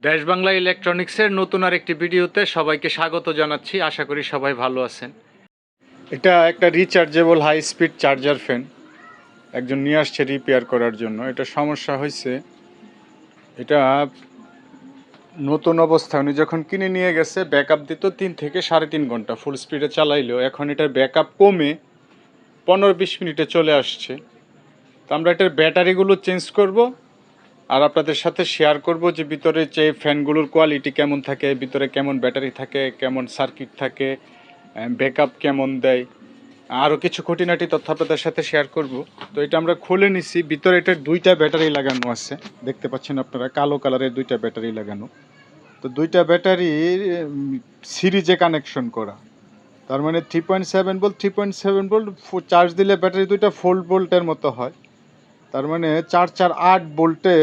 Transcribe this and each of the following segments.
দেশ বাংলা ইলেকট্রনিক্সের নতুন আর একটি ভিডিওতে সবাইকে স্বাগত জানাচ্ছি। আশা করি সবাই ভালো আছেন। এটা একটা rechargeable high speed charger fan একজন নিয়ে আসছে রিপেয়ার করার জন্য। এটা সমস্যা হয়েছে, এটা নতুন অবস্থায় উনি যখন কিনে নিয়ে গেছে ব্যাকআপ দিত 3 থেকে 3.5 ঘন্টা ফুল স্পিডে চালাইলেও, এখন এটার ব্যাকআপ কমে 15-20 মিনিটে চলে আসছে। তো আমরা এটার ব্যাটারিগুলো চেঞ্জ করব আর আপনাদের সাথে শেয়ার করব যে ভিতরে যে ফ্যানগুলোর কোয়ালিটি কেমন থাকে, ভিতরে কেমন ব্যাটারি থাকে, কেমন সার্কিট থাকে, ব্যাকআপ কেমন দেয়, আরও কিছু খুঁটিনাটি তথ্য আপনাদের সাথে শেয়ার করব। তো এটা আমরা খুলে নিছি, ভিতরে এটার 2টা ব্যাটারি লাগানো আছে, দেখতে পাচ্ছেন আপনারা, কালো কালারের 2টা ব্যাটারি লাগানো। তো 2টা ব্যাটারি সিরিজে কানেকশন করা, তার মানে 3.7 ভোল্ট 3.7 ভোল্ট চার্জ দিলে ব্যাটারি 2টা 4 ভোল্টের মতো হয়। তার মানে 448 ভোল্টে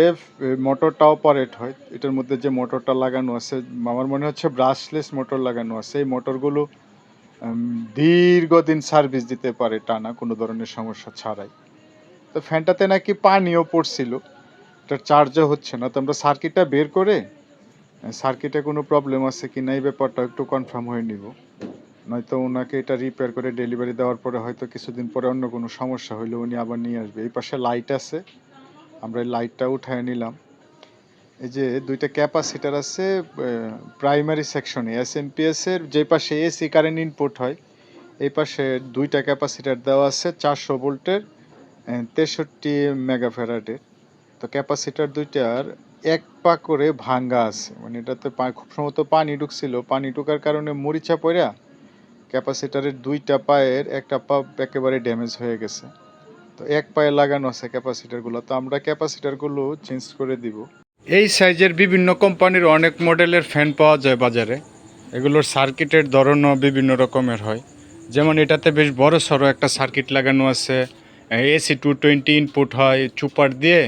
মোটরটা অপারেট হয়। এটার মধ্যে যে মোটরটা লাগানো আছে, আমার মনে হচ্ছে ব্রাশলেস মোটর লাগানো আছে। এই মোটরগুলো দীর্ঘদিন সার্ভিস দিতে পারে টানা, কোনো ধরনের সমস্যা ছাড়াই। তো ফ্যানটাতে নাকি পানিও পড়ছিল, এটা চার্জও হচ্ছে না। তো আমরা সার্কিটটা বের করে সার্কিটে কোনো প্রবলেম আছে কি না এই ব্যাপারটা একটু কনফার্ম হয়ে নিব, নয়তো ওনাকে এটা রিপেয়ার করে ডেলিভারি দেওয়ার পরে হয়তো কিছুদিন পরে অন্য কোনো সমস্যা হলে উনি আবার নিয়ে আসবে। এই পাশে লাইট আছে, আমরা এই লাইটটা উঠায় নিলাম। এই যে 2টা ক্যাপাসিটার আছে প্রাইমারি সেকশনে, এসএমপিএস এর যে পাশে এসি কারেন্ট ইনপুট হয়, এই পাশে 2টা ক্যাপাসিটার দেওয়া আছে 400 ভোল্টের 63 মেগাফ্যারাডের। তো ক্যাপাসিটার 2টার এক পা করে ভাঙ্গা আছে, মানে এটাতে খুব সম্ভবত পানি ঢুকছিল, পানি ঢুকার কারণে মরিচা পড়া ক্যাপাসিটারের 2টা পায়ের একটা পা একেবারে ড্যামেজ হয়ে গেছে। তো এক পায়ে লাগানো আছে ক্যাপাসিটারগুলো, তো আমরা ক্যাপাসিটারগুলো চেঞ্জ করে দিব। এই সাইজের বিভিন্ন কোম্পানির অনেক মডেলের ফ্যান পাওয়া যায় বাজারে। এগুলোর সার্কিটের ধরনও বিভিন্ন রকমের হয়। যেমন এটাতে বেশ বড় সড়ো একটা সার্কিট লাগানো আছে, এসি 220 ইনপুট হয় চুপার দিয়ে,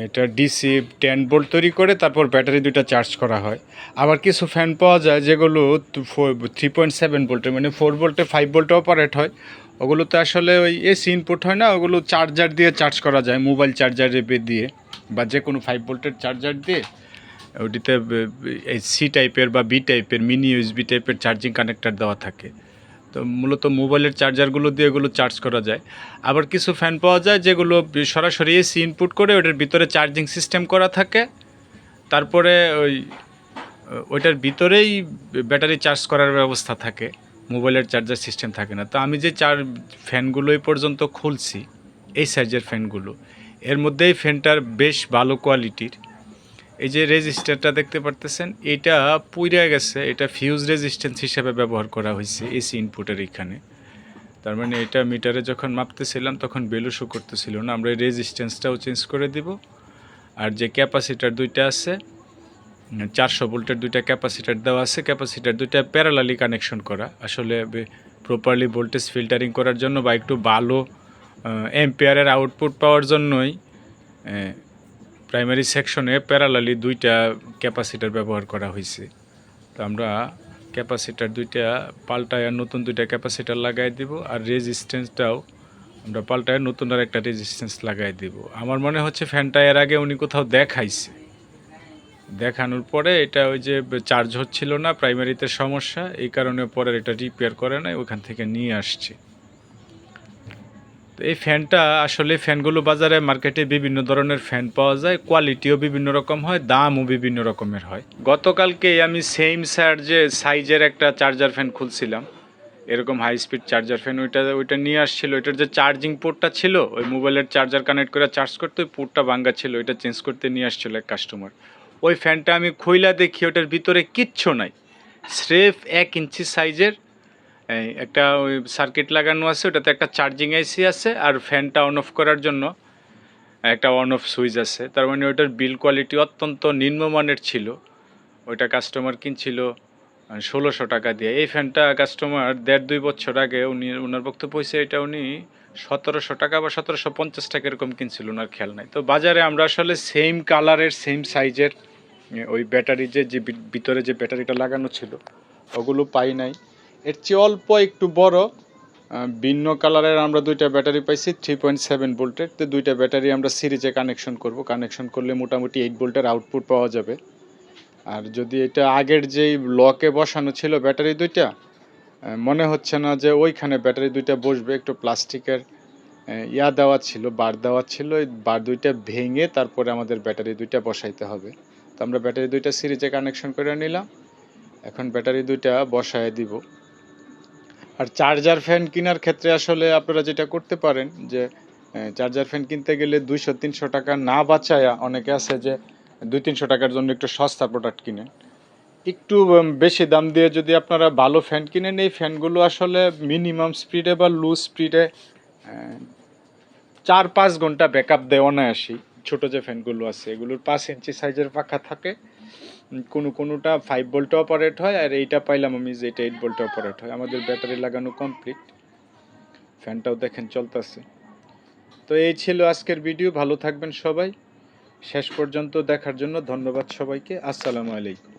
এটা ডিসি 10 ভোল্ট তৈরি করে তারপর ব্যাটারি 2টা চার্জ করা হয়। আবার কিছু ফ্যান পাওয়া যায় যেগুলো 3.7 ভোল্টের, মানে 4 ভোল্টে 5 ভোল্টে অপারেট হয়। ওগুলোতে আসলে ওই এসি ইনপুট হয় না, ওগুলো চার্জার দিয়ে চার্জ করা যায়, মোবাইল চার্জার দিয়ে বা যে কোনো 5 ভোল্টের চার্জার দিয়ে। ওটিতে এই সি টাইপের বা বি টাইপের মিনি ইউএসবি টাইপের চার্জিং কানেক্টর দেওয়া থাকে। তো মূলত মোবাইলের চার্জারগুলো দিয়ে এগুলো চার্জ করা যায়। আবার কিছু ফ্যান পাওয়া যায় যেগুলো সরাসরি এসি ইনপুট করে ওটার ভিতরে চার্জিং সিস্টেম করা থাকে, তারপরে ওইটার ভিতরেই ব্যাটারি চার্জ করার ব্যবস্থা থাকে, মোবাইলের চার্জার সিস্টেম থাকে না। তো আমি যে ফ্যানগুলো এই পর্যন্ত খুলছি, এই সাইজের ফ্যানগুলো, এর মধ্যেই ফ্যানটার বেশ ভালো কোয়ালিটির। এই যে রেজিস্টারটা দেখতে পারতেছেন, এটা পুইরা গেছে, এটা ফিউজ রেজিস্ট্যান্স হিসেবে ব্যবহার করা হয়েছে এসি ইনপুটের এখানে। তার মানে এটা মিটারে যখন মাপতেছিলাম তখন ভ্যালু শো করতেছিল না, আমরা এই রেজিস্ট্যান্সটাও চেঞ্জ করে দিব। আর যে ক্যাপাসিটার 2টা আছে, 400 ভোল্টের 2টা ক্যাপাসিটার দেওয়া আছে, ক্যাপাসিটার 2টা প্যারালালি কানেকশন করা, আসলে প্রপারলি ভোল্টেজ ফিল্টারিং করার জন্য বা একটু ভালো অ্যাম্পিয়ারের আউটপুট পাওয়ার জন্যই প্রাইমারি সেকশনে প্যারালালি 2টা ক্যাপাসিটার ব্যবহার করা হয়েছে। তো আমরা ক্যাপাসিটার 2টা পাল্টায় নতুন 2টা ক্যাপাসিটার লাগাই দিব, আর রেজিস্ট্যান্সটাও আমরা পাল্টায় নতুন আর একটা রেজিস্ট্যান্স লাগাই দিব। আমার মনে হচ্ছে ফ্যানটা এর আগে উনি কোথাও দেখাইছে, দেখানোর পরে এটা ওই যে চার্জ হচ্ছিল না, প্রাইমারিতে সমস্যা, এই কারণে পরে এটা রিপেয়ার করে নাই, ওখান থেকে নিয়ে আসছে। তো এই ফ্যানটা আসলে, ফ্যানগুলো বাজারে মার্কেটে বিভিন্ন ধরনের ফ্যান পাওয়া যায়, কোয়ালিটিও বিভিন্ন রকম হয়, দামও বিভিন্ন রকমের হয়। গতকালকে আমি সেম সাইজের একটা চার্জার ফ্যান খুলছিলাম, এরকম হাই স্পিড চার্জার ফ্যান, ওইটা নিয়ে আসছিল। ওইটার যে চার্জিং পোর্টটা ছিল, ওই মোবাইলের চার্জার কানেক্ট করে চার্জ করতে, ওই পোর্টটা ভাঙ্গা ছিল, ওইটা চেঞ্জ করতে নিয়ে আসছিল এক কাস্টমার। ওই ফ্যানটা আমি খুইলা দেখি ওটার ভিতরে কিচ্ছু নাই, স্রেফ 1 ইঞ্চি সাইজের একটা ওই সার্কিট লাগানো আছে, ওটাতে একটা চার্জিং আইসি আছে, আর ফ্যানটা অন অফ করার জন্য একটা অন অফ সুইচ আছে। তার মানে ওটার বিল কোয়ালিটি অত্যন্ত নিম্নমানের ছিল। ওইটা কাস্টমার কিনছিল 1600 টাকা দিয়ে। এই ফ্যানটা কাস্টমার 1.5-2 বছর আগে ওনার বক্তব্য হয়েছে এটা উনি 1700 টাকা বা 1750 টাকা এরকম কিনছিল, ওনার খেয়াল নাই। তো বাজারে আমরা আসলে সেম কালারের সেম সাইজের ওই ব্যাটারি যে ভিতরে যে ব্যাটারিটা লাগানো ছিল ওগুলো পাই নাই। এর চেয়ে অল্প একটু বড় ভিন্ন কালারের আমরা 2টা ব্যাটারি পাইছি 3.7 ভোল্টের। তো 2টা ব্যাটারি আমরা সিরিজে কানেকশন করব, কানেকশন করলে মোটামুটি 8 ভোল্টের আউটপুট পাওয়া যাবে। আর যদি এটা আগের যেই লকে বসানো ছিল ব্যাটারি দুইটা, মনে হচ্ছে না যে ওইখানে ব্যাটারি দুইটা বসবে। একটু প্লাস্টিকের ইয়া দেওয়া ছিল, বার দেওয়া ছিল, ওই বার দুইটা ভেঙে তারপরে আমাদের ব্যাটারি দুইটা বসাইতে হবে। তো আমরা ব্যাটারি দুইটা সিরিজে কানেকশন করে নিলাম, এখন ব্যাটারি দুইটা বসায় দিব। আর চার্জার ফ্যান কেনার ক্ষেত্রে আসলে আপনারা যেটা করতে পারেন যে চার্জার ফ্যান কিনতে গেলে 200-300 টাকা না বাঁচায়া, অনেকে আছে যে 200-300 টাকার জন্য একটু সস্তা প্রোডাক্ট কিনেন। একটু বেশি দাম দিয়ে যদি আপনারা ভালো ফ্যান কিনেন, এই ফ্যানগুলো আসলে মিনিমাম স্পিডে বা লো স্পিডে 4-5 ঘন্টা ব্যাকআপ দেয় অনায়াসই। ছোট যে ফ্যানগুলো আছে এগুলোর 5 ইঞ্চি সাইজের পাখা থাকে, কোনোটা 5 ভোল্টে অপারেট হয়, আর এইটা পাইলাম আমি যে এটা 8 ভোল্টে অপারেট হয়। আমাদের ব্যাটারি লাগানো কমপ্লিট, ফ্যানটাও দেখেন চলতেছে। তো এই ছিল আজকের ভিডিও। ভালো থাকবেন সবাই, শেষ পর্যন্ত দেখার জন্য ধন্যবাদ সবাইকে। আসসালামু আলাইকুম।